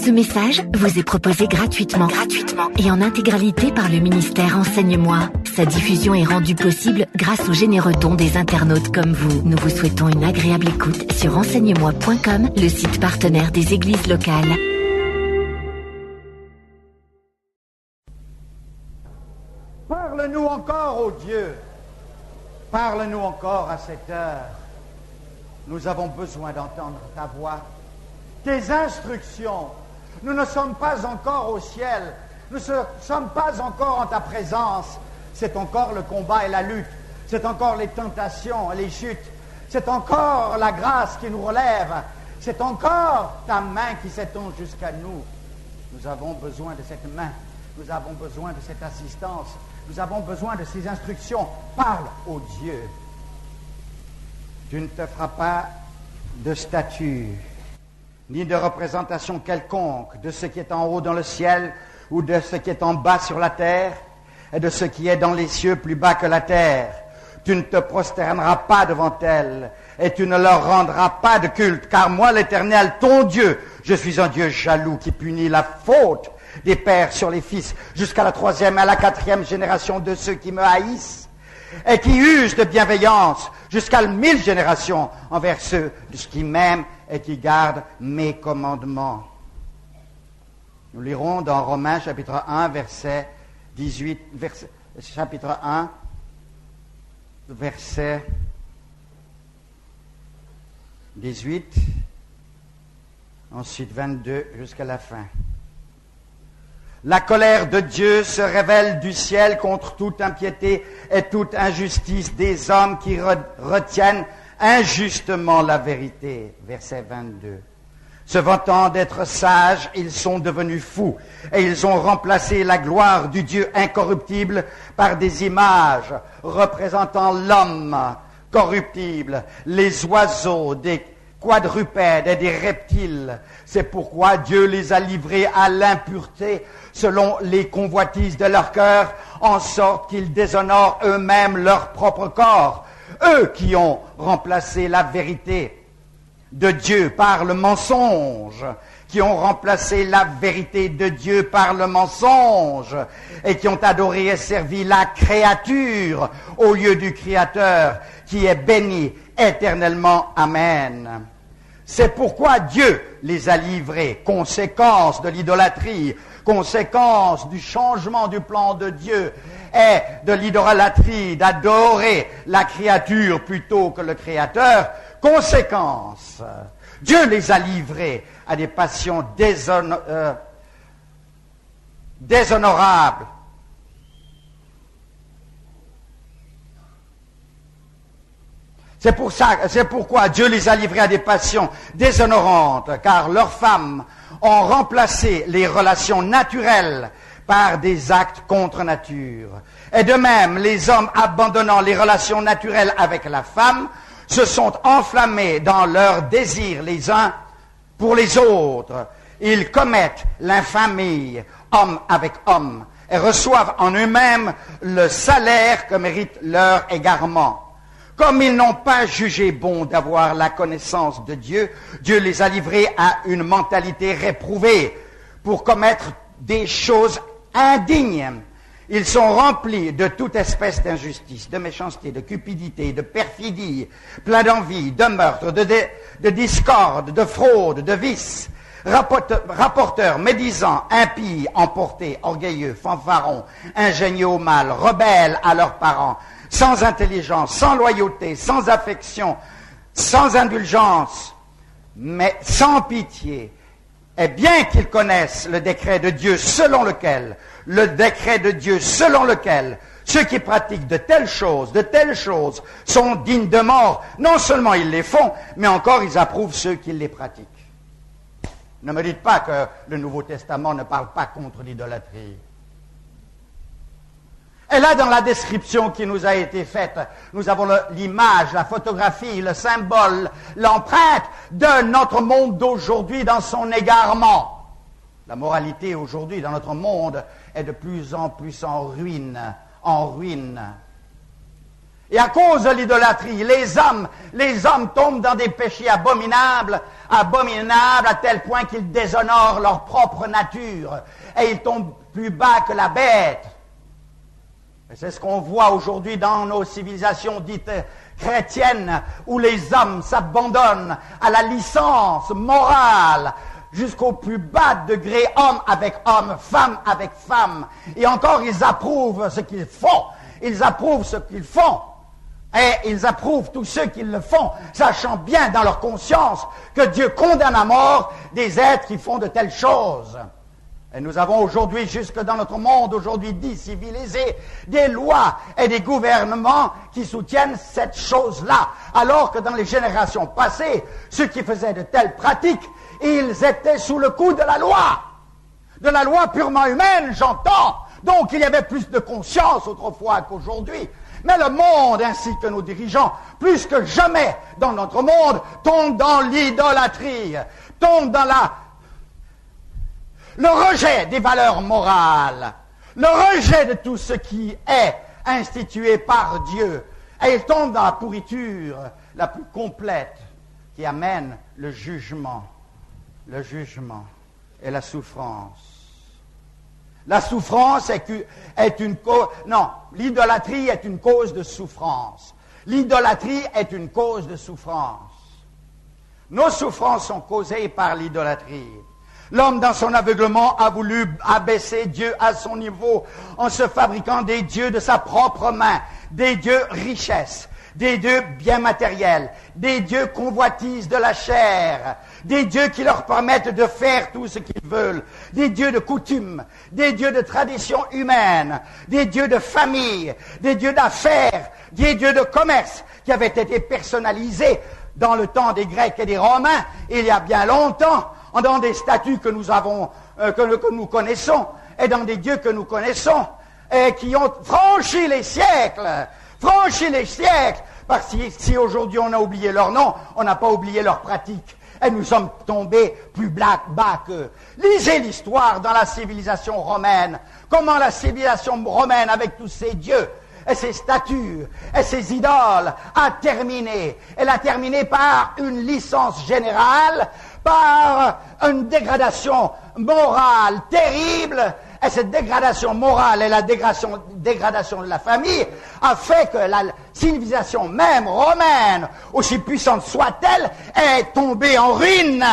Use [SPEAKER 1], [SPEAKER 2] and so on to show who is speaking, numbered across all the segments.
[SPEAKER 1] Ce message vous est proposé gratuitement et en intégralité par le ministère Enseigne-moi. Sa diffusion est rendue possible grâce aux généreux dons des internautes comme vous. Nous vous souhaitons une agréable écoute sur enseigne-moi.com, le site partenaire des églises locales.
[SPEAKER 2] Parle-nous encore, ô Dieu. Parle-nous encore à cette heure. Nous avons besoin d'entendre ta voix, tes instructions. Nous ne sommes pas encore au ciel. Nous ne sommes pas encore en ta présence. C'est encore le combat et la lutte. C'est encore les tentations et les chutes. C'est encore la grâce qui nous relève. C'est encore ta main qui s'étend jusqu'à nous. Nous avons besoin de cette main. Nous avons besoin de cette assistance. Nous avons besoin de ces instructions. Parle, ô Dieu. Tu ne te feras pas de statue, ni de représentation quelconque de ce qui est en haut dans le ciel, ou de ce qui est en bas sur la terre, et de ce qui est dans les cieux plus bas que la terre. Tu ne te prosterneras pas devant elles, et tu ne leur rendras pas de culte, car moi, l'Éternel, ton Dieu, je suis un Dieu jaloux qui punit la faute des pères sur les fils, jusqu'à la 3e et à la 4e génération de ceux qui me haïssent, et qui usent de bienveillance jusqu'à 1000 générations envers ceux qui m'aiment et qui gardent mes commandements. Nous lirons dans Romains chapitre 1, verset 18, chapitre 1, verset 18, ensuite 22 jusqu'à la fin. La colère de Dieu se révèle du ciel contre toute impiété et toute injustice des hommes qui retiennent injustement la vérité. Verset 22. Se vantant d'être sages, ils sont devenus fous et ils ont remplacé la gloire du Dieu incorruptible par des images représentant l'homme corruptible, les oiseaux, des quadrupèdes et des reptiles. C'est pourquoi Dieu les a livrés à l'impureté selon les convoitises de leur cœur, en sorte qu'ils déshonorent eux-mêmes leur propre corps. Eux qui ont remplacé la vérité de Dieu par le mensonge, qui ont remplacé la vérité de Dieu par le mensonge, et qui ont adoré et servi la créature au lieu du Créateur, qui est béni éternellement. Amen. C'est pourquoi Dieu les a livrés, conséquence de l'idolâtrie, conséquence du changement du plan de Dieu et de l'idolâtrie, d'adorer la créature plutôt que le Créateur. Conséquence, Dieu les a livrés à des passions déshonorables. C'est pourquoi Dieu les a livrés à des passions déshonorantes, car leurs femmes ont remplacé les relations naturelles par des actes contre nature. Et de même, les hommes abandonnant les relations naturelles avec la femme se sont enflammés dans leurs désirs les uns pour les autres. Ils commettent l'infamie, homme avec homme, et reçoivent en eux-mêmes le salaire que mérite leur égarement. Comme ils n'ont pas jugé bon d'avoir la connaissance de Dieu, Dieu les a livrés à une mentalité réprouvée pour commettre des choses indignes. Ils sont remplis de toute espèce d'injustice, de méchanceté, de cupidité, de perfidie, pleins d'envie, de meurtre, de discorde, de fraude, de vice, rapporteurs, médisants, impies, emportés, orgueilleux, fanfarons, ingénieux au mal, rebelles à leurs parents, sans intelligence, sans loyauté, sans affection, sans indulgence, mais sans pitié. Et bien qu'ils connaissent le décret de Dieu selon lequel ceux qui pratiquent de telles choses sont dignes de mort, non seulement ils les font, mais encore ils approuvent ceux qui les pratiquent. Ne me dites pas que le Nouveau Testament ne parle pas contre l'idolâtrie. Et là, dans la description qui nous a été faite, nous avons l'image, la photographie, le symbole, l'empreinte de notre monde d'aujourd'hui dans son égarement. La moralité aujourd'hui dans notre monde est de plus en plus en ruine. Et à cause de l'idolâtrie, les hommes tombent dans des péchés abominables abominables à tel point qu'ils déshonorent leur propre nature et ils tombent plus bas que la bête. Et c'est ce qu'on voit aujourd'hui dans nos civilisations dites chrétiennes, où les hommes s'abandonnent à la licence morale jusqu'au plus bas degré, homme avec homme, femme avec femme. Et encore, ils approuvent ce qu'ils font. Ils approuvent ce qu'ils font. Et ils approuvent tous ceux qui le font, sachant bien dans leur conscience que Dieu condamne à mort des êtres qui font de telles choses. Et nous avons aujourd'hui, jusque dans notre monde aujourd'hui dit civilisé, des lois et des gouvernements qui soutiennent cette chose-là. Alors que dans les générations passées, ceux qui faisaient de telles pratiques, ils étaient sous le coup de la loi purement humaine, j'entends. Donc il y avait plus de conscience autrefois qu'aujourd'hui. Mais le monde, ainsi que nos dirigeants, plus que jamais dans notre monde, tombe dans l'idolâtrie, tombe dans le rejet des valeurs morales, le rejet de tout ce qui est institué par Dieu. Et il tombe dans la pourriture la plus complète qui amène le jugement et la souffrance. La souffrance est une cause... Non, l'idolâtrie est une cause de souffrance. L'idolâtrie est une cause de souffrance. Nos souffrances sont causées par l'idolâtrie. L'homme, dans son aveuglement, a voulu abaisser Dieu à son niveau en se fabriquant des dieux de sa propre main, des dieux richesses, des dieux bien matériels, des dieux convoitises de la chair, des dieux qui leur permettent de faire tout ce qu'ils veulent, des dieux de coutume, des dieux de tradition humaine, des dieux de famille, des dieux d'affaires, des dieux de commerce qui avaient été personnalisés dans le temps des Grecs et des Romains, il y a bien longtemps, dans des statues que nous avons, que nous connaissons, et dans des dieux que nous connaissons, et qui ont franchi les siècles, parce que si aujourd'hui on a oublié leur nom, on n'a pas oublié leur pratique, et nous sommes tombés plus bas qu'eux. Lisez l'histoire dans la civilisation romaine, comment la civilisation romaine, avec tous ses dieux, et ses statues, et ses idoles, a terminé. Elle a terminé par une licence générale, par une dégradation morale terrible, et cette dégradation morale et la dégradation de la famille a fait que la civilisation même romaine, aussi puissante soit-elle, est tombée en ruine.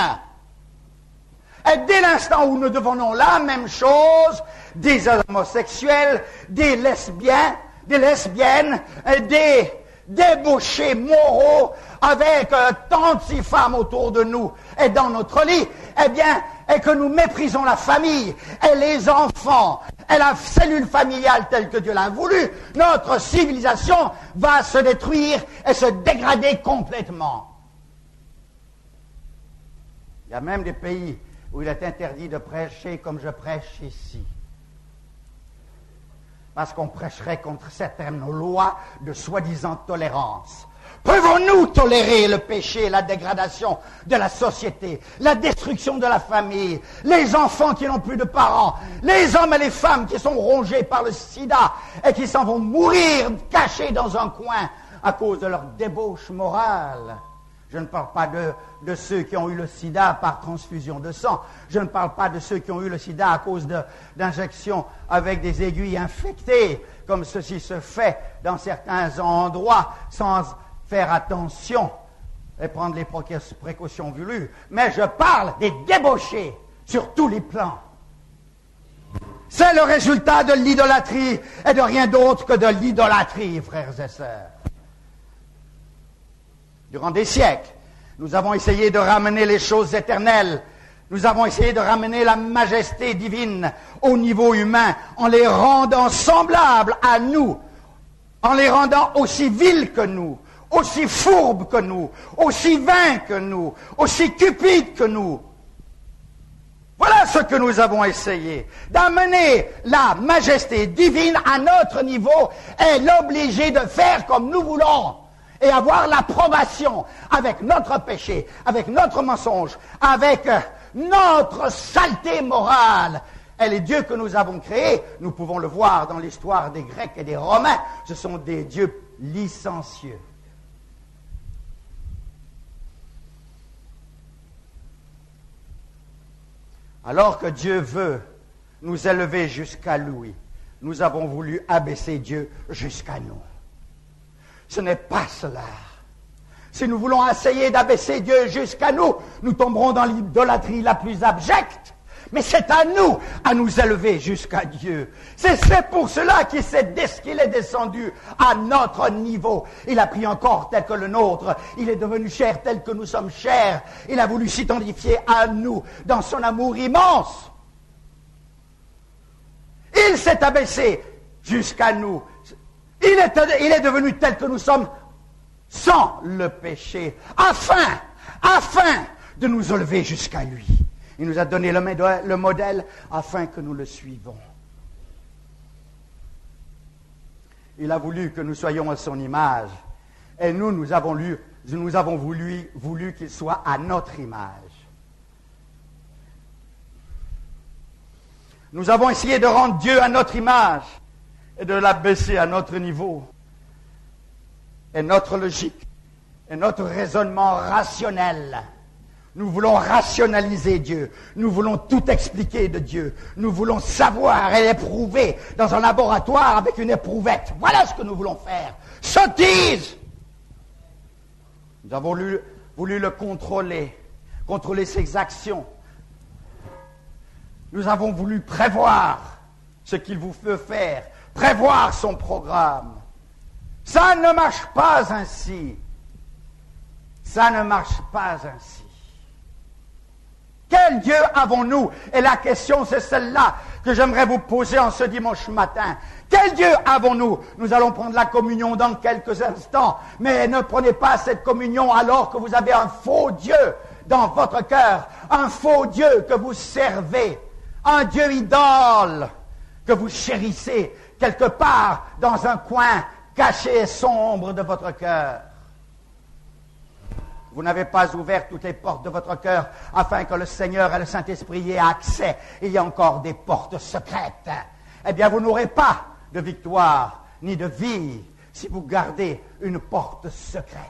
[SPEAKER 2] Et dès l'instant où nous devenons la même chose, des homosexuels, des lesbiennes, des débauchés moraux, avec tant de femmes autour de nous et dans notre lit, eh bien, et que nous méprisons la famille et les enfants et la cellule familiale telle que Dieu l'a voulu, notre civilisation va se détruire et se dégrader complètement. Il y a même des pays où il est interdit de prêcher comme je prêche ici. Parce qu'on prêcherait contre certaines lois de soi-disant tolérance. Pouvons-nous tolérer le péché, la dégradation de la société, la destruction de la famille, les enfants qui n'ont plus de parents, les hommes et les femmes qui sont rongés par le sida et qui s'en vont mourir cachés dans un coin à cause de leur débauche morale? Je ne parle pas de ceux qui ont eu le sida par transfusion de sang. Je ne parle pas de ceux qui ont eu le sida à cause d'injections avec des aiguilles infectées, comme ceci se fait dans certains endroits sans faire attention et prendre les précautions voulues. Mais je parle des débauchés sur tous les plans. C'est le résultat de l'idolâtrie et de rien d'autre que de l'idolâtrie, frères et sœurs. Durant des siècles, nous avons essayé de ramener les choses éternelles. Nous avons essayé de ramener la majesté divine au niveau humain en les rendant semblables à nous, en les rendant aussi vils que nous, aussi fourbes que nous, aussi vains que nous, aussi cupides que nous. Voilà ce que nous avons essayé, d'amener la majesté divine à notre niveau et l'obliger de faire comme nous voulons. Et avoir l'approbation avec notre péché, avec notre mensonge, avec notre saleté morale. Et les dieux que nous avons créés, nous pouvons le voir dans l'histoire des Grecs et des Romains, ce sont des dieux licencieux. Alors que Dieu veut nous élever jusqu'à lui, nous avons voulu abaisser Dieu jusqu'à nous. Ce n'est pas cela. Si nous voulons essayer d'abaisser Dieu jusqu'à nous, nous tomberons dans l'idolâtrie la plus abjecte. Mais c'est à nous élever jusqu'à Dieu. C'est pour cela qu'il est descendu à notre niveau. Il a pris un corps tel que le nôtre. Il est devenu chair tel que nous sommes chairs. Il a voulu s'identifier à nous dans son amour immense. Il s'est abaissé jusqu'à nous. Il est devenu tel que nous sommes sans le péché, afin de nous élever jusqu'à lui. Il nous a donné le modèle afin que nous le suivons. Il a voulu que nous soyons à son image. Et nous avons voulu qu'il soit à notre image. Nous avons essayé de rendre Dieu à notre image et de l'abaisser à notre niveau. Et notre logique et notre raisonnement rationnel. Nous voulons rationaliser Dieu. Nous voulons tout expliquer de Dieu. Nous voulons savoir et l'éprouver dans un laboratoire avec une éprouvette. Voilà ce que nous voulons faire. Sottise! Nous avons voulu le contrôler ses actions. Nous avons voulu prévoir ce qu'il vous veut faire, prévoir son programme. Ça ne marche pas ainsi. Ça ne marche pas ainsi. Quel Dieu avons-nous? Et la question, c'est celle-là que j'aimerais vous poser en ce dimanche matin. Quel Dieu avons-nous? Nous allons prendre la communion dans quelques instants, mais ne prenez pas cette communion alors que vous avez un faux Dieu dans votre cœur, un faux Dieu que vous servez, un Dieu idole que vous chérissez quelque part dans un coin caché et sombre de votre cœur. Vous n'avez pas ouvert toutes les portes de votre cœur afin que le Seigneur et le Saint-Esprit y aient accès. Il y a encore des portes secrètes. Eh bien, vous n'aurez pas de victoire ni de vie si vous gardez une porte secrète.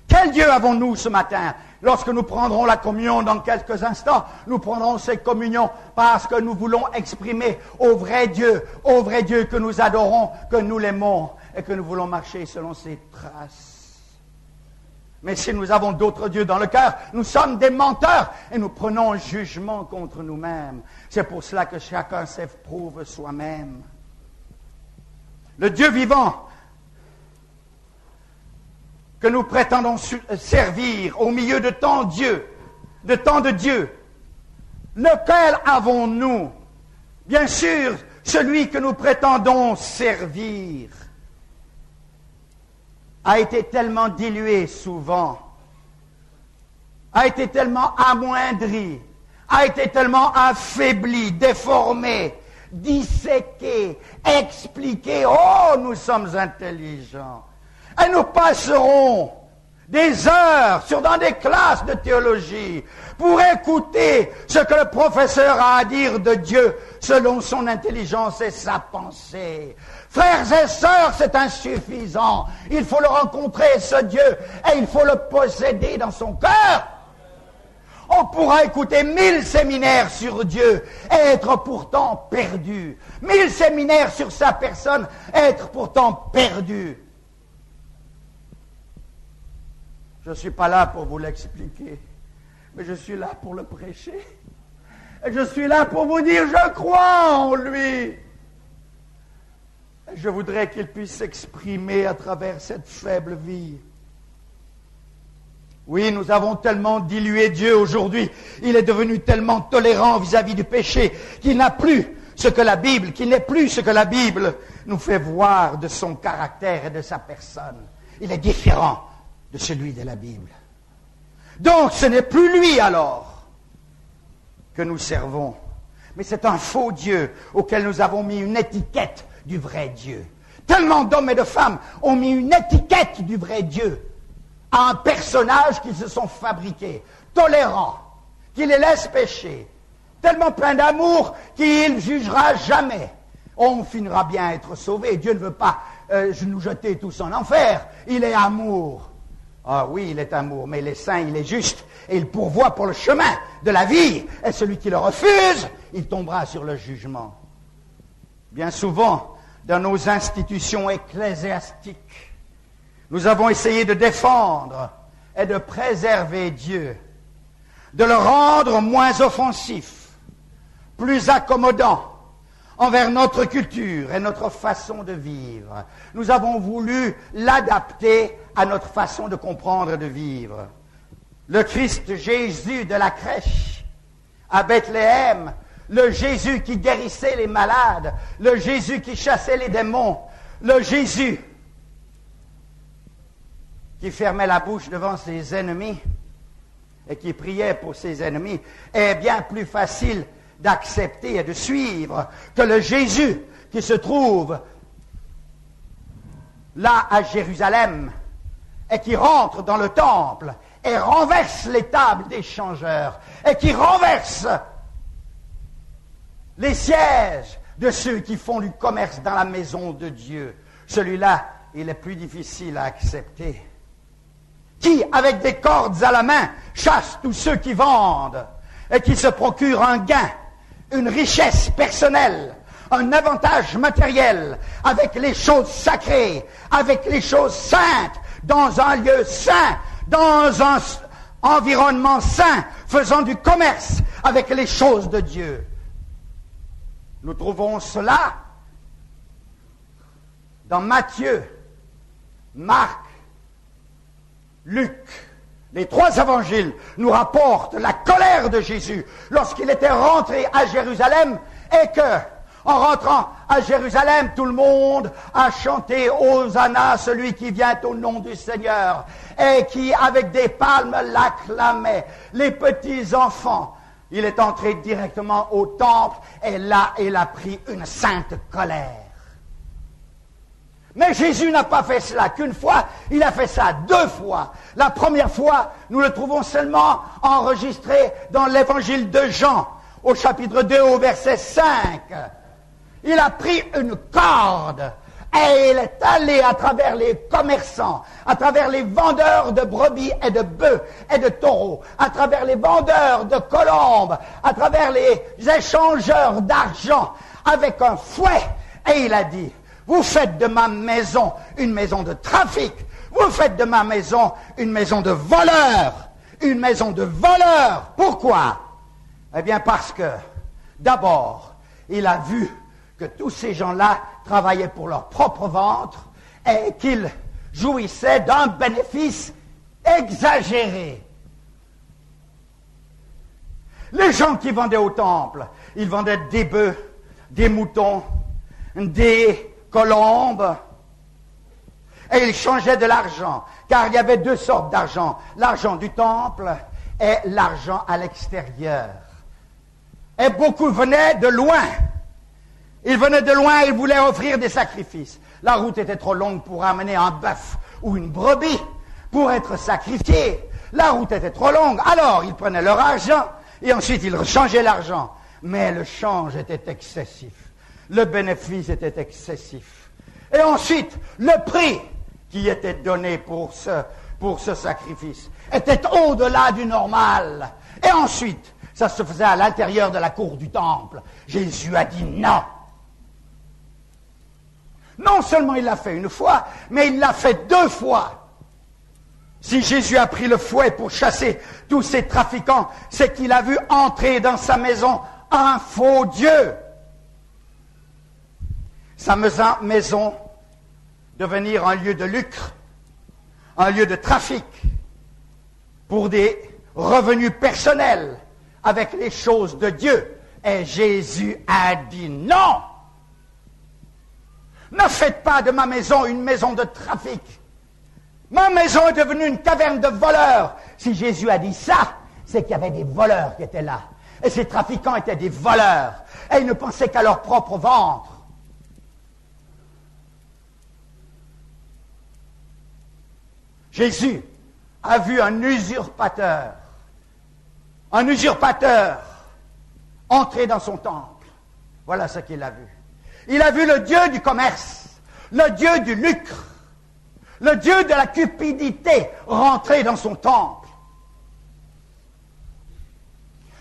[SPEAKER 2] Quel Dieu avons-nous ce matin? Lorsque nous prendrons la communion dans quelques instants, nous prendrons cette communion parce que nous voulons exprimer au vrai Dieu que nous adorons, que nous l'aimons et que nous voulons marcher selon ses traces. Mais si nous avons d'autres dieux dans le cœur, nous sommes des menteurs et nous prenons un jugement contre nous-mêmes. C'est pour cela que chacun s'éprouve soi-même. Le Dieu vivant que nous prétendons servir au milieu de tant de dieux, lequel avons-nous? Bien sûr, celui que nous prétendons servir a été tellement dilué souvent, a été tellement amoindri, a été tellement affaibli, déformé, disséqué, expliqué. Oh, nous sommes intelligents. Et nous passerons des heures dans des classes de théologie pour écouter ce que le professeur a à dire de Dieu selon son intelligence et sa pensée. Frères et sœurs, c'est insuffisant. Il faut le rencontrer, ce Dieu, et il faut le posséder dans son cœur. On pourra écouter 1000 séminaires sur Dieu et être pourtant perdu. 1000 séminaires sur sa personne et être pourtant perdu. Je ne suis pas là pour vous l'expliquer, mais je suis là pour le prêcher. Et je suis là pour vous dire, je crois en lui. Et je voudrais qu'il puisse s'exprimer à travers cette faible vie. Oui, nous avons tellement dilué Dieu aujourd'hui. Il est devenu tellement tolérant vis-à-vis du péché qu'il n'est plus ce que la Bible nous fait voir de son caractère et de sa personne. Il est différent de celui de la Bible. Donc, ce n'est plus lui alors que nous servons, mais c'est un faux Dieu auquel nous avons mis une étiquette du vrai Dieu. Tellement d'hommes et de femmes ont mis une étiquette du vrai Dieu à un personnage qu'ils se sont fabriqués, tolérant, qui les laisse pécher, tellement plein d'amour qu'il ne jugera jamais. On finira bien être sauvé. Dieu ne veut pas nous jeter tous en enfer. Il est amour. Ah oui, il est amour, mais il est saint, il est juste, et il pourvoit pour le chemin de la vie. Et celui qui le refuse, il tombera sur le jugement. Bien souvent, dans nos institutions ecclésiastiques, nous avons essayé de défendre et de préserver Dieu, de le rendre moins offensif, plus accommodant envers notre culture et notre façon de vivre. Nous avons voulu l'adapter à notre façon de comprendre et de vivre. Le Christ Jésus de la crèche à Bethléem, le Jésus qui guérissait les malades, le Jésus qui chassait les démons, le Jésus qui fermait la bouche devant ses ennemis et qui priait pour ses ennemis, est bien plus facile d'accepter et de suivre que le Jésus qui se trouve là à Jérusalem et qui rentre dans le temple et renverse les tables des changeurs et qui renverse les sièges de ceux qui font du commerce dans la maison de Dieu. Celui-là, il est plus difficile à accepter. Qui, avec des cordes à la main, chasse tous ceux qui vendent et qui se procurent un gain, une richesse personnelle, un avantage matériel avec les choses sacrées, avec les choses saintes, dans un lieu saint, dans un environnement saint, faisant du commerce avec les choses de Dieu. Nous trouvons cela dans Matthieu, Marc, Luc. Les trois évangiles nous rapportent la colère de Jésus lorsqu'il était rentré à Jérusalem et que, en rentrant à Jérusalem, tout le monde a chanté Hosanna, celui qui vient au nom du Seigneur, et qui, avec des palmes, l'acclamait. Les petits enfants. Il est entré directement au temple et là, il a pris une sainte colère. Mais Jésus n'a pas fait cela qu'une fois, il a fait ça 2 fois. La première fois, nous le trouvons seulement enregistré dans l'évangile de Jean, au chapitre 2, au verset 5. Il a pris une corde et il est allé à travers les commerçants, à travers les vendeurs de brebis et de bœufs et de taureaux, à travers les vendeurs de colombes, à travers les échangeurs d'argent, avec un fouet, et il a dit: vous faites de ma maison une maison de trafic. Vous faites de ma maison une maison de voleurs. Une maison de voleurs. Pourquoi? Eh bien parce que, d'abord, il a vu que tous ces gens-là travaillaient pour leur propre ventre et qu'ils jouissaient d'un bénéfice exagéré. Les gens qui vendaient au temple, ils vendaient des bœufs, des moutons, des colombes, et ils changeaient de l'argent, car il y avait 2 sortes d'argent, l'argent du temple et l'argent à l'extérieur. Et beaucoup venaient de loin. Ils venaient de loin, ils voulaient offrir des sacrifices. La route était trop longue pour amener un bœuf ou une brebis pour être sacrifié. La route était trop longue, alors ils prenaient leur argent et ensuite ils rechangeaient l'argent. Mais le change était excessif. Le bénéfice était excessif. Et ensuite, le prix qui était donné pour ce sacrifice était au-delà du normal. Et ensuite, ça se faisait à l'intérieur de la cour du temple. Jésus a dit non. Non seulement il l'a fait une fois, mais il l'a fait 2 fois. Si Jésus a pris le fouet pour chasser tous ces trafiquants, c'est qu'il a vu entrer dans sa maison un faux Dieu. Sa maison devenir un lieu de lucre, un lieu de trafic pour des revenus personnels avec les choses de Dieu. Et Jésus a dit non. Ne faites pas de ma maison une maison de trafic. Ma maison est devenue une caverne de voleurs. Si Jésus a dit ça, c'est qu'il y avait des voleurs qui étaient là. Et ces trafiquants étaient des voleurs. Et ils ne pensaient qu'à leur propre ventre. Jésus a vu un usurpateur entrer dans son temple. Voilà ce qu'il a vu. Il a vu le Dieu du commerce, le Dieu du lucre, Le Dieu de la cupidité rentré dans son temple.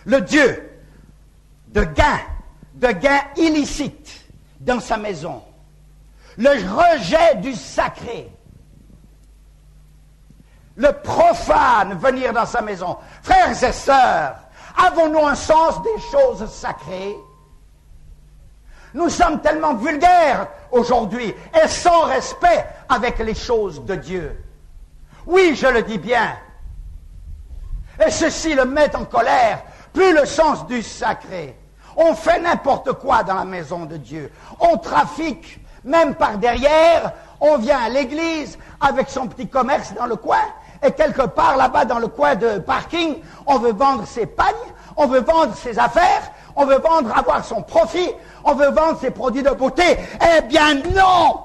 [SPEAKER 2] Le Dieu de gain illicite dans sa maison. Le rejet du sacré. Le profane venir dans sa maison. Frères et sœurs, avons-nous un sens des choses sacrées? Nous sommes tellement vulgaires aujourd'hui et sans respect avec les choses de Dieu. Oui, je le dis bien. Et ceci le met en colère. Plus le sens du sacré. On fait n'importe quoi dans la maison de Dieu. On trafique, même par derrière. On vient à l'église avec son petit commerce dans le coin. Et quelque part là-bas dans le coin de parking, on veut vendre ses pagnes, on veut vendre ses affaires, on veut avoir son profit, on veut vendre ses produits de beauté. Eh bien non!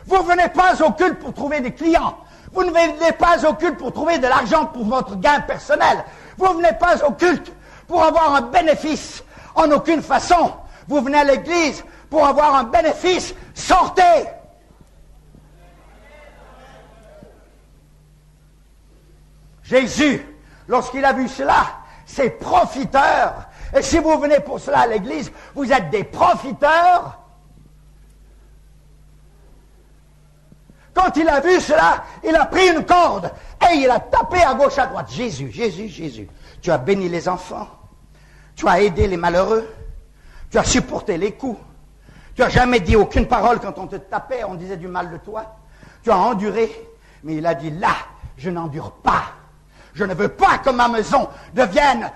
[SPEAKER 2] Vous ne venez pas au culte pour trouver des clients. Vous ne venez pas au culte pour trouver de l'argent pour votre gain personnel. Vous ne venez pas au culte pour avoir un bénéfice en aucune façon. Vous venez à l'église pour avoir un bénéfice. Sortez! Jésus, lorsqu'il a vu cela, c'est profiteur. Et si vous venez pour cela à l'église, vous êtes des profiteurs. Quand il a vu cela, il a pris une corde et il a tapé à gauche, à droite. Jésus, Jésus, Jésus, tu as béni les enfants, tu as aidé les malheureux, tu as supporté les coups, tu n'as jamais dit aucune parole quand on te tapait, on disait du mal de toi, tu as enduré, mais il a dit là, je n'endure pas. Je ne veux pas que ma maison devienne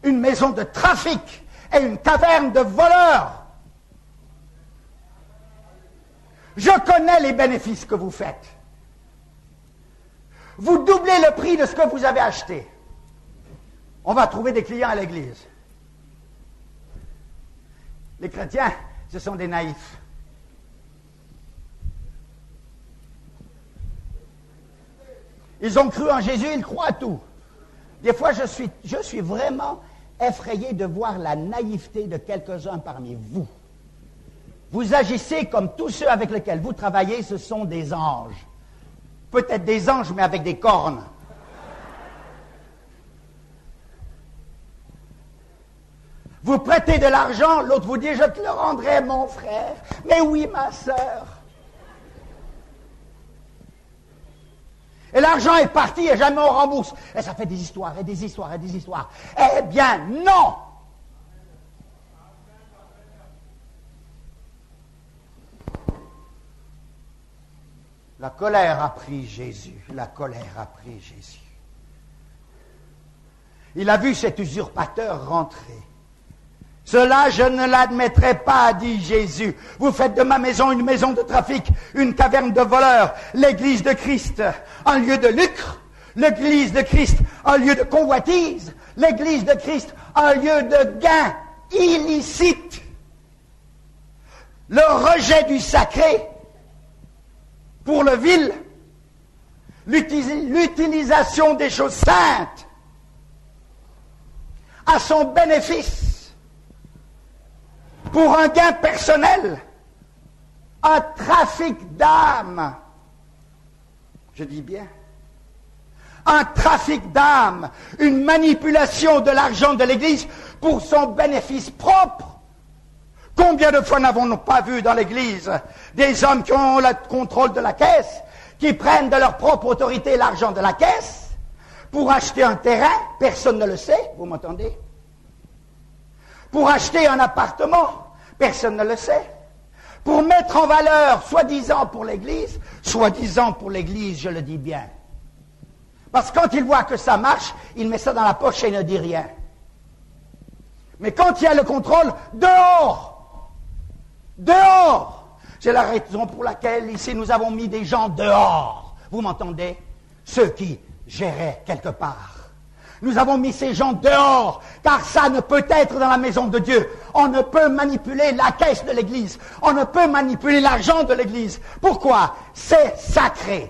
[SPEAKER 2] une maison de trafic et une caverne de voleurs. Je connais les bénéfices que vous faites. Vous doublez le prix de ce que vous avez acheté. On va trouver des clients à l'église. Les chrétiens, ce sont des naïfs. Ils ont cru en Jésus, ils croient à tout. Des fois, je suis vraiment effrayé de voir la naïveté de quelques-uns parmi vous. Vous agissez comme tous ceux avec lesquels vous travaillez, ce sont des anges. Peut-être des anges, mais avec des cornes. Vous prêtez de l'argent, l'autre vous dit, je te le rendrai, mon frère. Mais oui, ma sœur. Et l'argent est parti et jamais on rembourse. Et ça fait des histoires et des histoires et des histoires. Eh bien, non! La colère a pris Jésus. La colère a pris Jésus. Il a vu cet usurpateur rentrer. Cela, je ne l'admettrai pas, dit Jésus. Vous faites de ma maison une maison de trafic, une caverne de voleurs, l'église de Christ, un lieu de lucre, l'église de Christ, un lieu de convoitise, l'église de Christ, un lieu de gain illicite. Le rejet du sacré pour le vil, l'utilisation des choses saintes à son bénéfice, pour un gain personnel, un trafic d'âmes. Je dis bien. Un trafic d'âmes, une manipulation de l'argent de l'Église pour son bénéfice propre. Combien de fois n'avons-nous pas vu dans l'Église des hommes qui ont le contrôle de la caisse, qui prennent de leur propre autorité l'argent de la caisse pour acheter un terrain, personne ne le sait, vous m'entendez? Pour acheter un appartement, personne ne le sait. Pour mettre en valeur, soi-disant pour l'Église, je le dis bien. Parce que quand il voit que ça marche, il met ça dans la poche et ne dit rien. Mais quand il y a le contrôle, dehors! Dehors! C'est la raison pour laquelle ici nous avons mis des gens dehors. Vous m'entendez? Ceux qui géraient quelque part. Nous avons mis ces gens dehors, car ça ne peut être dans la maison de Dieu. On ne peut manipuler la caisse de l'Église. On ne peut manipuler l'argent de l'Église. Pourquoi? C'est sacré.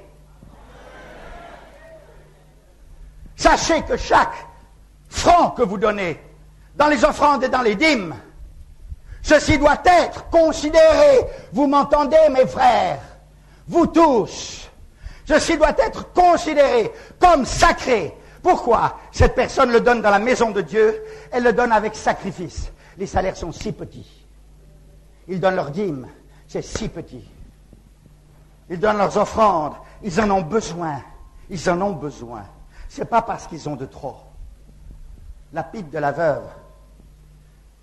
[SPEAKER 2] Sachez que chaque franc que vous donnez, dans les offrandes et dans les dîmes, Ceci doit être considéré, vous m'entendez mes frères, vous tous, ceci doit être considéré comme sacré. Pourquoi? Cette personne le donne dans la maison de Dieu, elle le donne avec sacrifice. Les salaires sont si petits. Ils donnent leurs dîmes, c'est si petit. Ils donnent leurs offrandes, ils en ont besoin. Ils en ont besoin. C'est pas parce qu'ils ont de trop. La pipe de la veuve.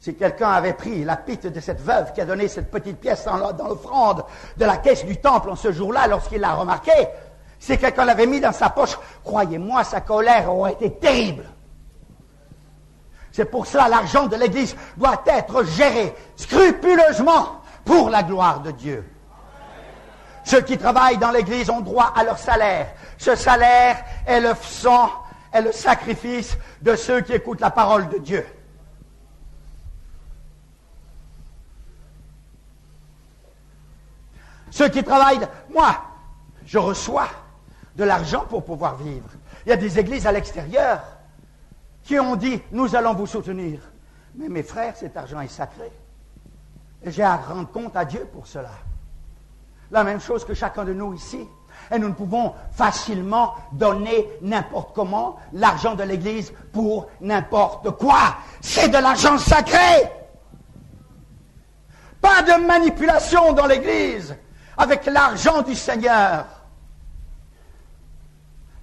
[SPEAKER 2] Si quelqu'un avait pris la pipe de cette veuve qui a donné cette petite pièce dans l'offrande de la caisse du temple en ce jour-là, lorsqu'il l'a remarqué, si quelqu'un l'avait mis dans sa poche, croyez-moi, sa colère aurait été terrible. C'est pour cela l'argent de l'Église doit être géré scrupuleusement pour la gloire de Dieu. Ceux qui travaillent dans l'Église ont droit à leur salaire. Ce salaire est le sang, est le sacrifice de ceux qui écoutent la parole de Dieu. Ceux qui travaillent, moi, je reçois de l'argent pour pouvoir vivre. Il y a des églises à l'extérieur qui ont dit, nous allons vous soutenir. Mais mes frères, cet argent est sacré. Et j'ai à rendre compte à Dieu pour cela. La même chose que chacun de nous ici. Et nous ne pouvons facilement donner n'importe comment l'argent de l'Église pour n'importe quoi. C'est de l'argent sacré. Pas de manipulation dans l'Église avec l'argent du Seigneur.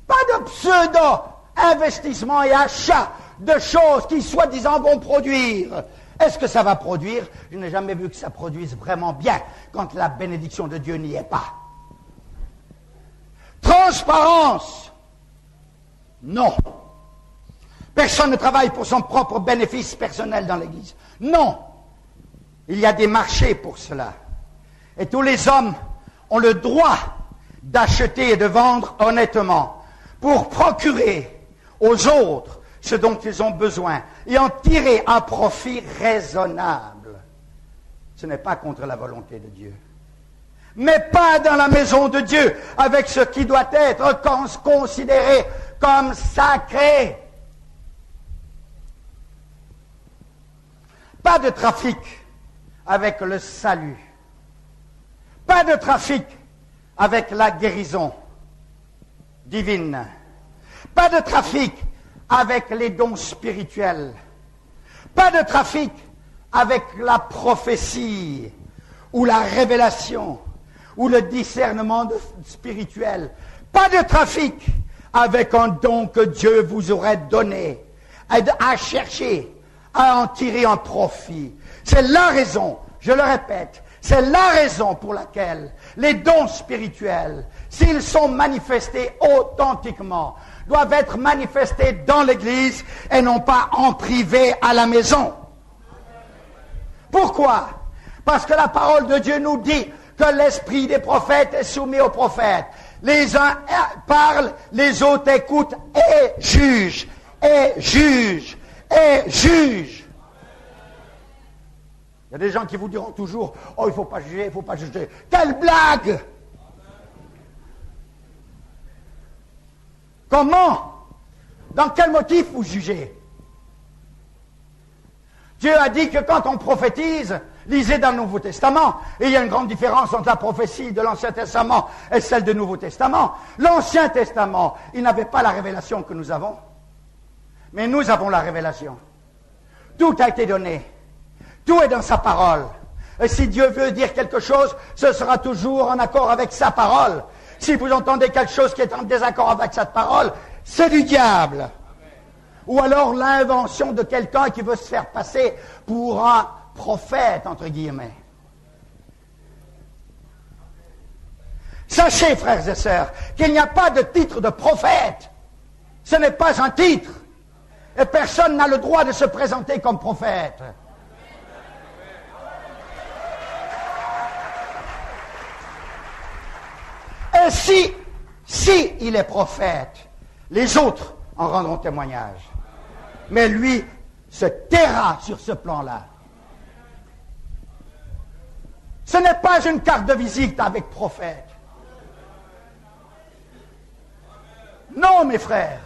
[SPEAKER 2] Pas de pseudo-investissement et achat de choses qui, soi-disant, vont produire. Est-ce que ça va produire? Je n'ai jamais vu que ça produise vraiment bien quand la bénédiction de Dieu n'y est pas. Transparence? Non. Personne ne travaille pour son propre bénéfice personnel dans l'Église. Non. Il y a des marchés pour cela. Et tous les hommes ont le droit d'acheter et de vendre honnêtement pour procurer aux autres ce dont ils ont besoin et en tirer un profit raisonnable. Ce n'est pas contre la volonté de Dieu. Mais pas dans la maison de Dieu, avec ce qui doit être considéré comme sacré. Pas de trafic avec le salut. Pas de trafic avec la guérison divine. Pas de trafic avec les dons spirituels. Pas de trafic avec la prophétie ou la révélation ou le discernement spirituel. Pas de trafic avec un don que Dieu vous aurait donné à chercher, à en tirer un profit. C'est la raison, je le répète, c'est la raison pour laquelle les dons spirituels, s'ils sont manifestés authentiquement, doivent être manifestés dans l'Église et non pas en privé à la maison. Pourquoi? Parce que la parole de Dieu nous dit que l'esprit des prophètes est soumis aux prophètes. Les uns parlent, les autres écoutent et jugent, et jugent, et jugent. Il y a des gens qui vous diront toujours, oh, il ne faut pas juger, il ne faut pas juger. Quelle blague! Comment? Dans quel motif vous jugez? Dieu a dit que quand on prophétise, lisez dans le Nouveau Testament, et il y a une grande différence entre la prophétie de l'Ancien Testament et celle du Nouveau Testament. L'Ancien Testament, il n'avait pas la révélation que nous avons, mais nous avons la révélation. Tout a été donné. Tout est dans sa parole. Et si Dieu veut dire quelque chose, ce sera toujours en accord avec sa parole. Si vous entendez quelque chose qui est en désaccord avec cette parole, c'est du diable. Ou alors l'invention de quelqu'un qui veut se faire passer pour un prophète, entre guillemets. Sachez, frères et sœurs, qu'il n'y a pas de titre de prophète. Ce n'est pas un titre. Et personne n'a le droit de se présenter comme prophète. Et si il est prophète, les autres en rendront témoignage. Mais lui se taira sur ce plan-là. Ce n'est pas une carte de visite avec prophète. Non, mes frères.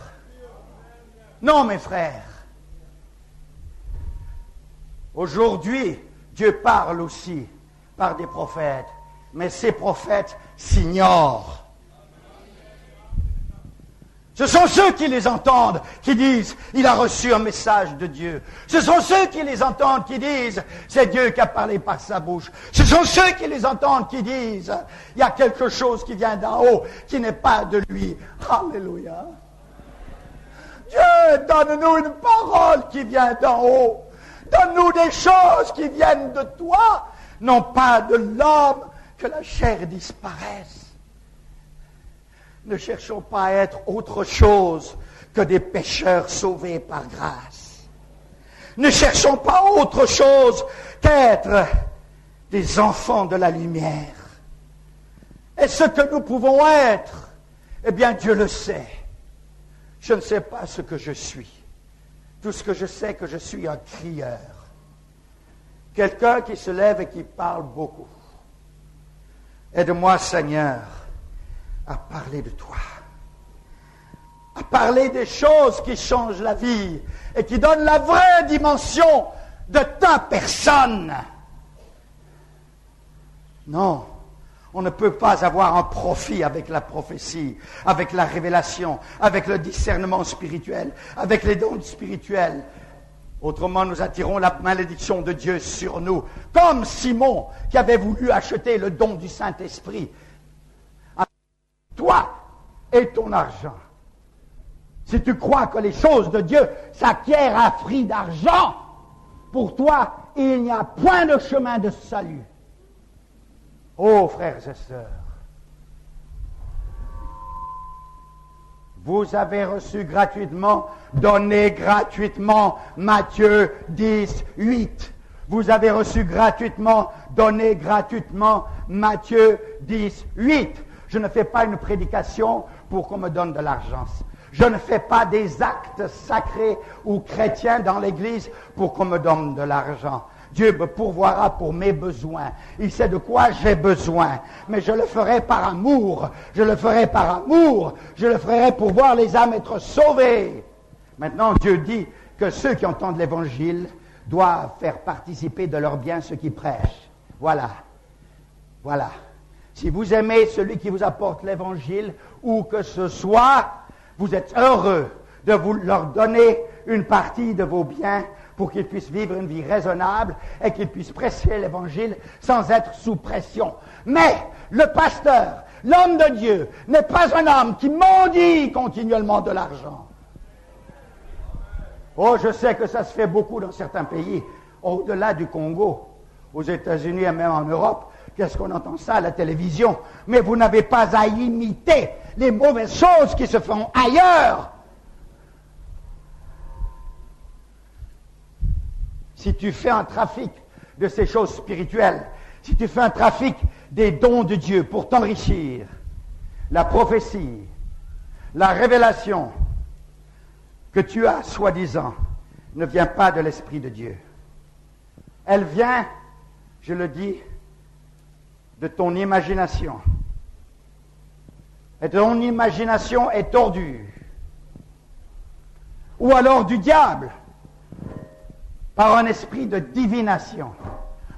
[SPEAKER 2] Non, mes frères. Aujourd'hui, Dieu parle aussi par des prophètes, mais ces prophètes s'ignorent. Ce sont ceux qui les entendent, qui disent « Il a reçu un message de Dieu ». Ce sont ceux qui les entendent, qui disent « C'est Dieu qui a parlé par sa bouche ». Ce sont ceux qui les entendent, qui disent « Il y a quelque chose qui vient d'en haut, qui n'est pas de lui ». Alléluia. Dieu, donne-nous une parole qui vient d'en haut. Donne-nous des choses qui viennent de toi, non pas de l'homme, que la chair disparaisse. Ne cherchons pas à être autre chose que des pécheurs sauvés par grâce. Ne cherchons pas autre chose qu'être des enfants de la lumière. Et ce que nous pouvons être, eh bien Dieu le sait. Je ne sais pas ce que je suis. Tout ce que je sais, que je suis un crieur. Quelqu'un qui se lève et qui parle beaucoup. Aide-moi, Seigneur, à parler de toi, à parler des choses qui changent la vie et qui donnent la vraie dimension de ta personne. Non, on ne peut pas avoir un profit avec la prophétie, avec la révélation, avec le discernement spirituel, avec les dons spirituels. Autrement, nous attirons la malédiction de Dieu sur nous, comme Simon qui avait voulu acheter le don du Saint-Esprit. Toi et ton argent. Si tu crois que les choses de Dieu s'acquièrent à prix d'argent, pour toi, il n'y a point de chemin de salut. Oh, frères et sœurs, vous avez reçu gratuitement, donné gratuitement, Matthieu 10, 8. Vous avez reçu gratuitement, donné gratuitement, Matthieu 10, 8. Je ne fais pas une prédication pour qu'on me donne de l'argent. Je ne fais pas des actes sacrés ou chrétiens dans l'Église pour qu'on me donne de l'argent. Dieu me pourvoira pour mes besoins. Il sait de quoi j'ai besoin. Mais je le ferai par amour. Je le ferai par amour. Je le ferai pour voir les âmes être sauvées. Maintenant, Dieu dit que ceux qui entendent l'Évangile doivent faire participer de leurs biens ceux qui prêchent. Voilà. Voilà. Si vous aimez celui qui vous apporte l'Évangile, où que ce soit, vous êtes heureux de vous leur donner une partie de vos biens pour qu'ils puissent vivre une vie raisonnable et qu'ils puissent prêcher l'Évangile sans être sous pression. Mais le pasteur, l'homme de Dieu, n'est pas un homme qui maudit continuellement de l'argent. Oh, je sais que ça se fait beaucoup dans certains pays, au-delà du Congo, aux États-Unis et même en Europe. Qu'est-ce qu'on entend ça à la télévision? Mais vous n'avez pas à imiter les mauvaises choses qui se font ailleurs. Si tu fais un trafic de ces choses spirituelles, si tu fais un trafic des dons de Dieu pour t'enrichir, la prophétie, la révélation que tu as, soi-disant, ne vient pas de l'Esprit de Dieu. Elle vient, je le dis, de ton imagination. Et ton imagination est tordue. Ou alors du diable, par un esprit de divination.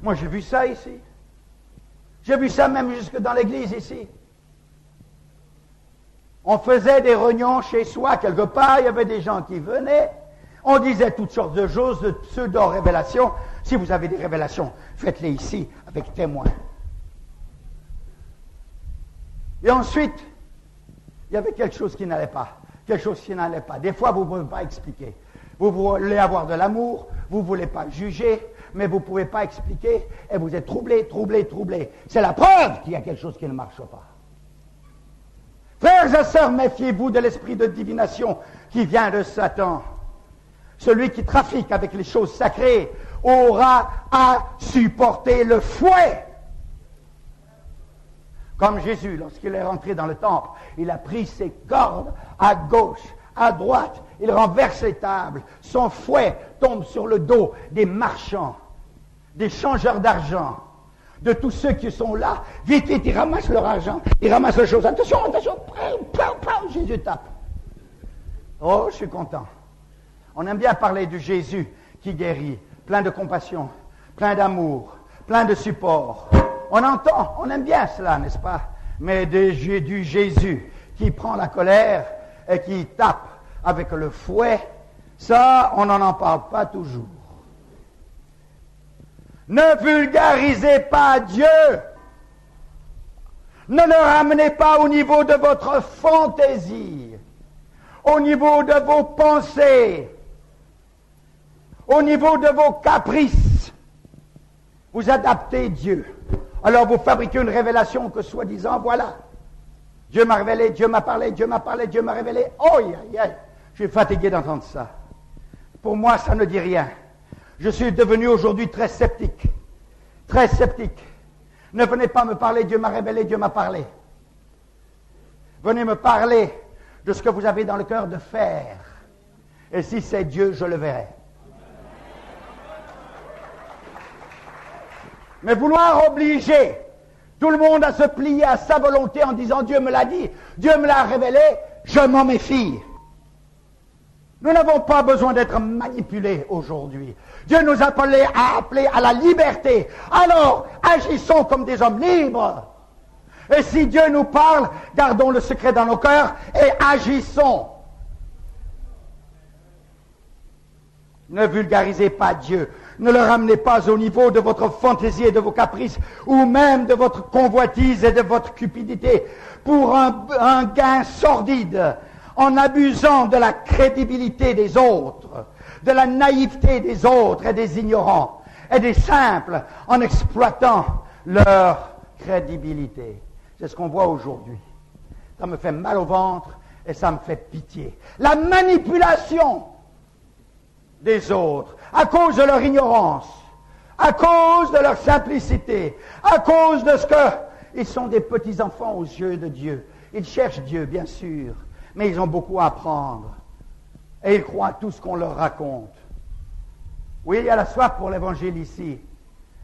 [SPEAKER 2] Moi, j'ai vu ça ici. J'ai vu ça même jusque dans l'église ici. On faisait des réunions chez soi, quelque part, il y avait des gens qui venaient, on disait toutes sortes de choses, de pseudo-révélations. Si vous avez des révélations, faites-les ici, avec témoins. Et ensuite, il y avait quelque chose qui n'allait pas. Quelque chose qui n'allait pas. Des fois, vous ne pouvez pas expliquer. Vous voulez avoir de l'amour, vous ne voulez pas juger, mais vous ne pouvez pas expliquer, et vous êtes troublé. C'est la preuve qu'il y a quelque chose qui ne marche pas. Frères et sœurs, méfiez-vous de l'esprit de divination qui vient de Satan. Celui qui trafique avec les choses sacrées aura à supporter le fouet. Comme Jésus, lorsqu'il est rentré dans le temple, il a pris ses cordes à gauche, à droite, il renverse les tables, son fouet tombe sur le dos des marchands, des changeurs d'argent, de tous ceux qui sont là. Vite, ils ramassent leur argent, ils ramassent les choses. Attention, Jésus tape. Oh, je suis content. On aime bien parler du Jésus qui guérit, plein de compassion, plein d'amour, plein de support. On entend, on aime bien cela, n'est-ce pas? Mais du Jésus qui prend la colère et qui tape avec le fouet, ça, on n'en parle pas toujours. Ne vulgarisez pas Dieu. Ne le ramenez pas au niveau de votre fantaisie, au niveau de vos pensées, au niveau de vos caprices. Vous adaptez Dieu. Alors vous fabriquez une révélation que soi-disant, voilà, Dieu m'a révélé, Dieu m'a parlé, Dieu m'a parlé, Dieu m'a révélé. Oh, aïe, aïe, je suis fatigué d'entendre ça. Pour moi, ça ne dit rien. Je suis devenu aujourd'hui très sceptique. Très sceptique. Ne venez pas me parler, Dieu m'a révélé, Dieu m'a parlé. Venez me parler de ce que vous avez dans le cœur de faire. Et si c'est Dieu, je le verrai. Mais vouloir obliger tout le monde à se plier à sa volonté en disant Dieu me l'a dit, Dieu me l'a révélé, je m'en méfie. Nous n'avons pas besoin d'être manipulés aujourd'hui. Dieu nous a appelés à la liberté. Alors, agissons comme des hommes libres. Et si Dieu nous parle, gardons le secret dans nos cœurs et agissons. Ne vulgarisez pas Dieu. Ne le ramenez pas au niveau de votre fantaisie et de vos caprices, ou même de votre convoitise et de votre cupidité, pour un gain sordide, en abusant de la crédibilité des autres, de la naïveté des autres et des ignorants, et des simples, en exploitant leur crédibilité. C'est ce qu'on voit aujourd'hui. Ça me fait mal au ventre et ça me fait pitié. La manipulation des autres, à cause de leur ignorance, à cause de leur simplicité, à cause de ce que ils sont des petits enfants aux yeux de Dieu. Ils cherchent Dieu, bien sûr, mais ils ont beaucoup à apprendre. Et ils croient tout ce qu'on leur raconte. Oui, il y a la soif pour l'évangile ici.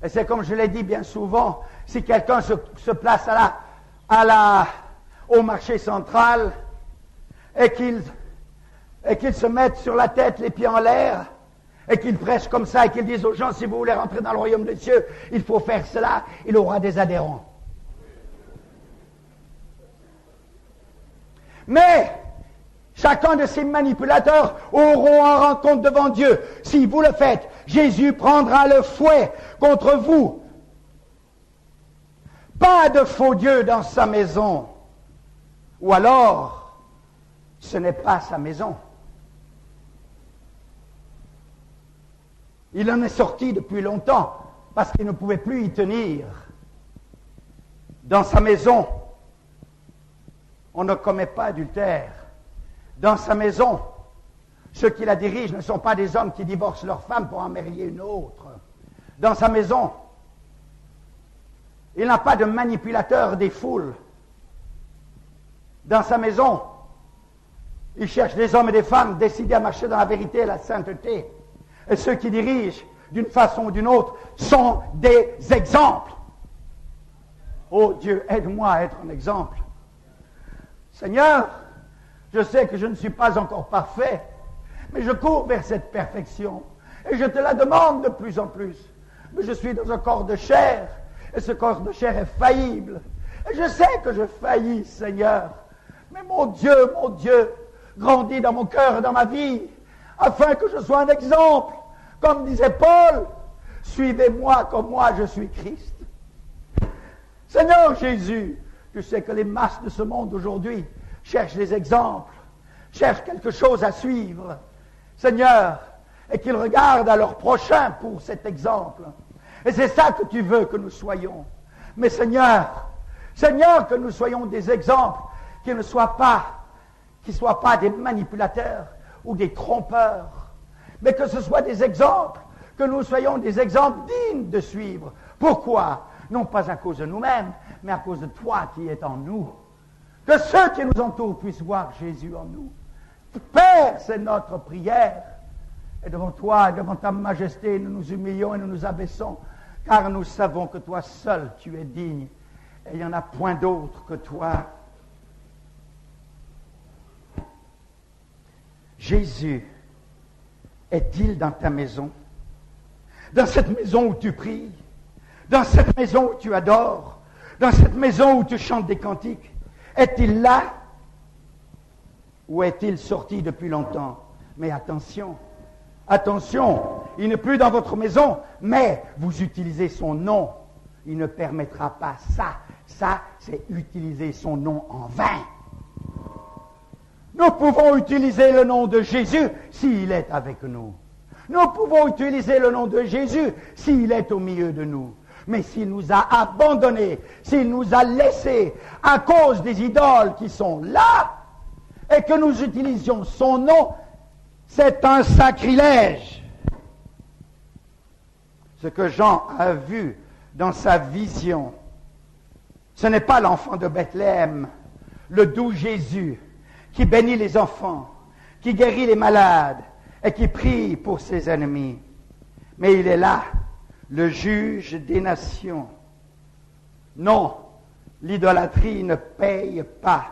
[SPEAKER 2] Et c'est comme je l'ai dit bien souvent, si quelqu'un se place au marché central et qu'il se mette sur la tête, les pieds en l'air, et qu'il prêche comme ça, et qu'il dise aux gens, si vous voulez rentrer dans le royaume des cieux, il faut faire cela, il aura des adhérents. Mais chacun de ces manipulateurs auront un rencontre devant Dieu. Si vous le faites, Jésus prendra le fouet contre vous. Pas de faux Dieu dans sa maison. Ou alors, ce n'est pas sa maison. Il en est sorti depuis longtemps parce qu'il ne pouvait plus y tenir. Dans sa maison, on ne commet pas adultère. Dans sa maison, ceux qui la dirigent ne sont pas des hommes qui divorcent leur femme pour en marier une autre. Dans sa maison, il n'a pas de manipulateur des foules. Dans sa maison, il cherche des hommes et des femmes décidés à marcher dans la vérité et la sainteté. Et ceux qui dirigent, d'une façon ou d'une autre, sont des exemples. Oh Dieu, aide-moi à être un exemple. Seigneur, je sais que je ne suis pas encore parfait, mais je cours vers cette perfection. Et je te la demande de plus en plus. Mais je suis dans un corps de chair, et ce corps de chair est faillible. Et je sais que je faillis, Seigneur. Mais mon Dieu, grandis dans mon cœur et dans ma vie, afin que je sois un exemple. Comme disait Paul, suivez-moi comme moi je suis Christ. Seigneur Jésus, je sais que les masses de ce monde aujourd'hui cherchent des exemples, cherchent quelque chose à suivre. Seigneur, et qu'ils regardent à leur prochain pour cet exemple. Et c'est ça que tu veux que nous soyons. Mais Seigneur, que nous soyons des exemples qui ne soient pas des manipulateurs ou des trompeurs, mais que ce soit des exemples, que nous soyons des exemples dignes de suivre. Pourquoi? Non pas à cause de nous-mêmes, mais à cause de toi qui es en nous. Que ceux qui nous entourent puissent voir Jésus en nous. Père, c'est notre prière. Et devant toi, et devant ta majesté, nous nous humilions et nous nous abaissons, car nous savons que toi seul, tu es digne. Et il n'y en a point d'autre que toi. Jésus est-il dans ta maison? dans cette maison où tu pries, dans cette maison où tu adores, dans cette maison où tu chantes des cantiques? Est-il là ou est-il sorti depuis longtemps? Mais attention, attention, il n'est plus dans votre maison, mais vous utilisez son nom. Il ne permettra pas ça. Ça, c'est utiliser son nom en vain. Nous pouvons utiliser le nom de Jésus s'il est avec nous. Nous pouvons utiliser le nom de Jésus s'il est au milieu de nous. Mais s'il nous a abandonnés, s'il nous a laissés à cause des idoles qui sont là, et que nous utilisions son nom, c'est un sacrilège. Ce que Jean a vu dans sa vision, ce n'est pas l'enfant de Bethléem, le doux Jésus, qui bénit les enfants, qui guérit les malades et qui prie pour ses ennemis. Mais il est là, le juge des nations. Non, l'idolâtrie ne paye pas.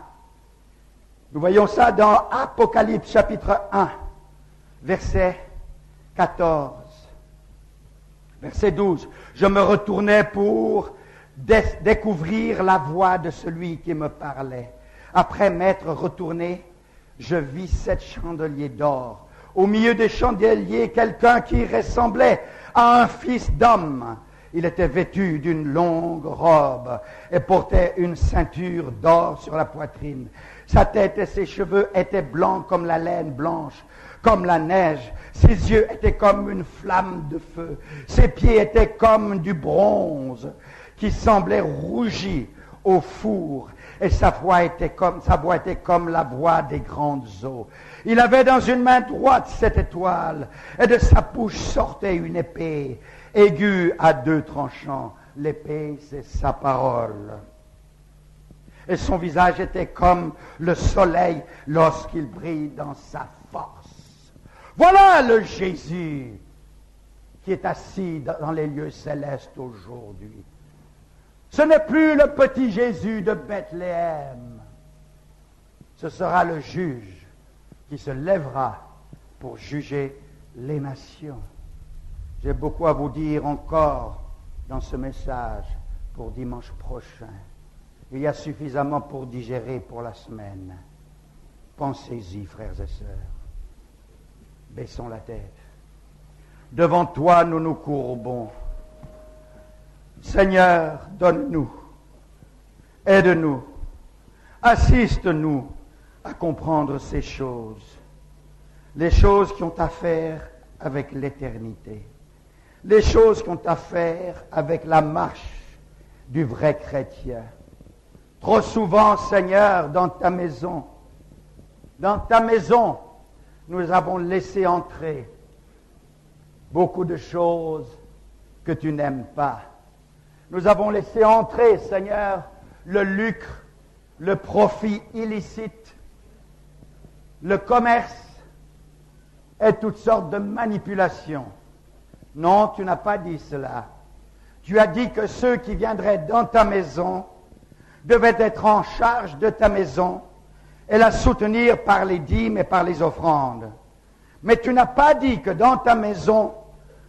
[SPEAKER 2] Nous voyons ça dans Apocalypse chapitre 1, verset 14. Verset 12. Je me retournais pour découvrir la voix de celui qui me parlait. Après m'être retourné, je vis 7 chandeliers d'or. Au milieu des chandeliers, quelqu'un qui ressemblait à un fils d'homme. Il était vêtu d'une longue robe et portait une ceinture d'or sur la poitrine. Sa tête et ses cheveux étaient blancs comme la laine blanche, comme la neige. Ses yeux étaient comme une flamme de feu. Ses pieds étaient comme du bronze qui semblait rougi au four. Et sa voix était comme la voix des grandes eaux. Il avait dans une main droite 7 étoiles, et de sa bouche sortait une épée, aiguë à 2 tranchants. L'épée, c'est sa parole. Et son visage était comme le soleil lorsqu'il brille dans sa force. Voilà le Jésus qui est assis dans les lieux célestes aujourd'hui. Ce n'est plus le petit Jésus de Bethléem. Ce sera le juge qui se lèvera pour juger les nations. J'ai beaucoup à vous dire encore dans ce message pour dimanche prochain. Il y a suffisamment pour digérer pour la semaine. Pensez-y, frères et sœurs. Baissons la tête. Devant toi, nous nous courbons. Seigneur, donne-nous, aide-nous, assiste-nous à comprendre ces choses, les choses qui ont à faire avec l'éternité, les choses qui ont à faire avec la marche du vrai chrétien. Trop souvent, Seigneur, dans ta maison, nous avons laissé entrer beaucoup de choses que tu n'aimes pas. Nous avons laissé entrer, Seigneur, le lucre, le profit illicite, le commerce et toutes sortes de manipulations. Non, tu n'as pas dit cela. Tu as dit que ceux qui viendraient dans ta maison devaient être en charge de ta maison et la soutenir par les dîmes et par les offrandes. Mais tu n'as pas dit que dans ta maison,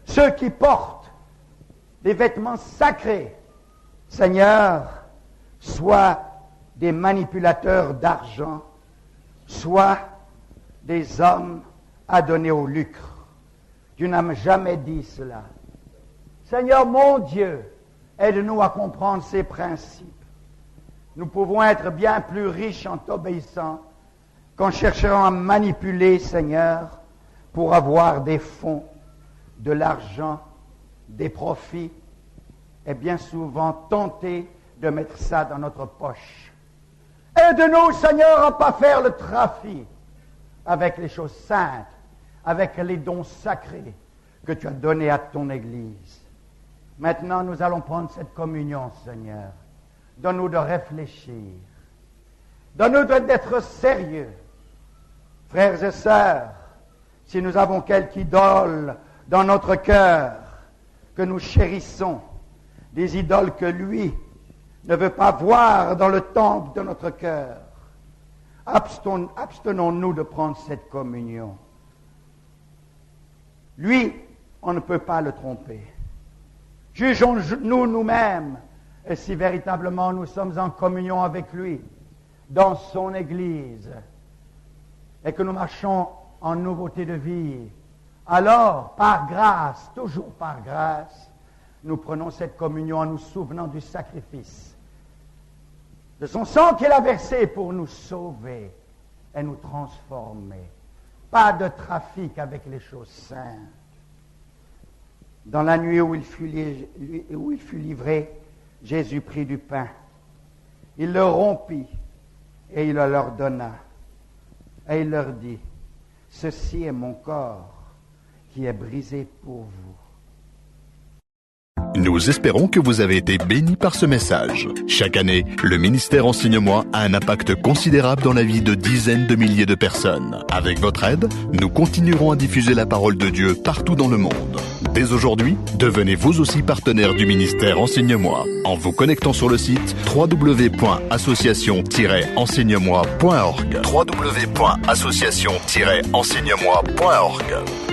[SPEAKER 2] ceux qui portent des vêtements sacrés, Seigneur, soient des manipulateurs d'argent, soit des hommes adonnés au lucre. Tu n'as jamais dit cela. Seigneur mon Dieu, aide-nous à comprendre ces principes. Nous pouvons être bien plus riches en t'obéissant qu'en cherchant à manipuler, Seigneur, pour avoir des fonds, de l'argent, des profits, et bien souvent tenter de mettre ça dans notre poche. Aide-nous, Seigneur, à ne pas faire le trafic avec les choses saintes, avec les dons sacrés que tu as donnés à ton Église. Maintenant, nous allons prendre cette communion, Seigneur. Donne-nous de réfléchir. Donne-nous d'être sérieux. Frères et sœurs, si nous avons quelque idole dans notre cœur que nous chérissons, des idoles que lui ne veut pas voir dans le temple de notre cœur, abstenons-nous de prendre cette communion. Lui on ne peut pas le tromper. Jugeons-nous nous-mêmes, et si véritablement nous sommes en communion avec lui, dans son Église, et que nous marchons en nouveauté de vie, alors, par grâce, toujours par grâce, nous prenons cette communion en nous souvenant du sacrifice, de son sang qu'il a versé pour nous sauver et nous transformer. Pas de trafic avec les choses saintes. Dans la nuit où il fut livré, Jésus prit du pain. Il le rompit et il le leur donna. Et il leur dit, « Ceci est mon corps qui est brisé pour vous. »
[SPEAKER 3] Nous espérons que vous avez été bénis par ce message. Chaque année, le ministère Enseigne-moi a un impact considérable dans la vie de dizaines de milliers de personnes. Avec votre aide, nous continuerons à diffuser la parole de Dieu partout dans le monde. Dès aujourd'hui, devenez vous aussi partenaire du ministère Enseigne-moi en vous connectant sur le site www.association-enseigne-moi.org. www.association-enseigne-moi.org.